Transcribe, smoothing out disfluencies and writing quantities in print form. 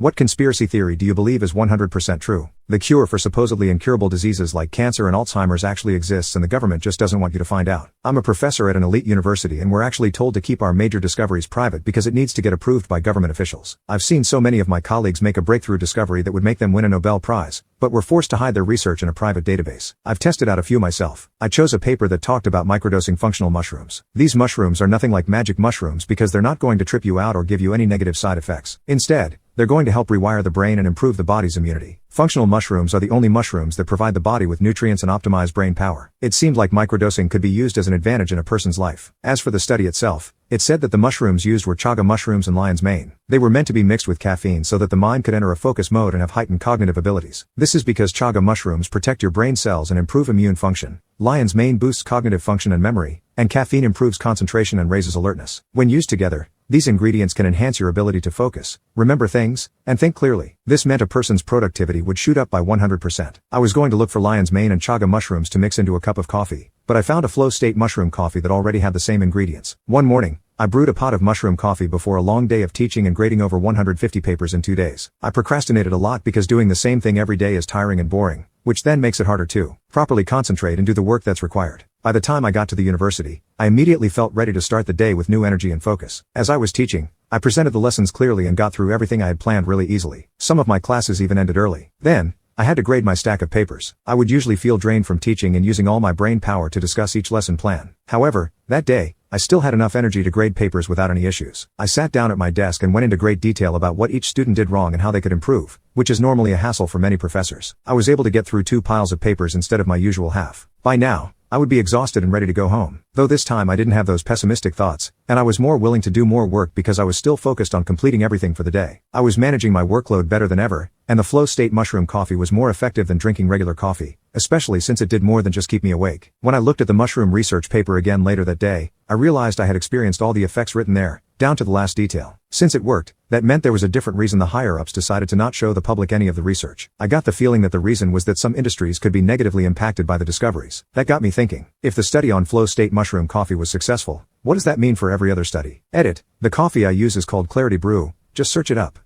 What conspiracy theory do you believe is 100% true? The cure for supposedly incurable diseases like cancer and Alzheimer's actually exists and the government just doesn't want you to find out. I'm a professor at an elite university and we're actually told to keep our major discoveries private because it needs to get approved by government officials. I've seen so many of my colleagues make a breakthrough discovery that would make them win a Nobel Prize, but were forced to hide their research in a private database. I've tested out a few myself. I chose a paper that talked about microdosing functional mushrooms. These mushrooms are nothing like magic mushrooms because they're not going to trip you out or give you any negative side effects. Instead, they're going to help rewire the brain and improve the body's immunity. Functional mushrooms are the only mushrooms that provide the body with nutrients and optimize brain power. It seemed like microdosing could be used as an advantage in a person's life. As for the study itself, it said that the mushrooms used were chaga mushrooms and lion's mane. They were meant to be mixed with caffeine so that the mind could enter a focus mode and have heightened cognitive abilities. This is because chaga mushrooms protect your brain cells and improve immune function. Lion's mane boosts cognitive function and memory, and caffeine improves concentration and raises alertness. When used together, these ingredients can enhance your ability to focus, remember things, and think clearly. This meant a person's productivity would shoot up by 100%. I was going to look for lion's mane and chaga mushrooms to mix into a cup of coffee, but I found a flow state mushroom coffee that already had the same ingredients. One morning, I brewed a pot of mushroom coffee before a long day of teaching and grading over 150 papers in 2 days. I procrastinated a lot because doing the same thing every day is tiring and boring, which then makes it harder to properly concentrate and do the work that's required. By the time I got to the university, I immediately felt ready to start the day with new energy and focus. As I was teaching, I presented the lessons clearly and got through everything I had planned really easily. Some of my classes even ended early. Then, I had to grade my stack of papers. I would usually feel drained from teaching and using all my brain power to discuss each lesson plan. However, that day, I still had enough energy to grade papers without any issues. I sat down at my desk and went into great detail about what each student did wrong and how they could improve, which is normally a hassle for many professors. I was able to get through 2 piles of papers instead of my usual half. By now, I would be exhausted and ready to go home. Though this time I didn't have those pessimistic thoughts, and I was more willing to do more work because I was still focused on completing everything for the day. I was managing my workload better than ever, and the flow state mushroom coffee was more effective than drinking regular coffee, especially since it did more than just keep me awake. When I looked at the mushroom research paper again later that day, I realized I had experienced all the effects written there, down to the last detail. Since it worked, that meant there was a different reason the higher-ups decided to not show the public any of the research. I got the feeling that the reason was that some industries could be negatively impacted by the discoveries. That got me thinking, if the study on flow state mushroom coffee was successful, what does that mean for every other study? Edit. The coffee I use is called Clarity Brew, just search it up.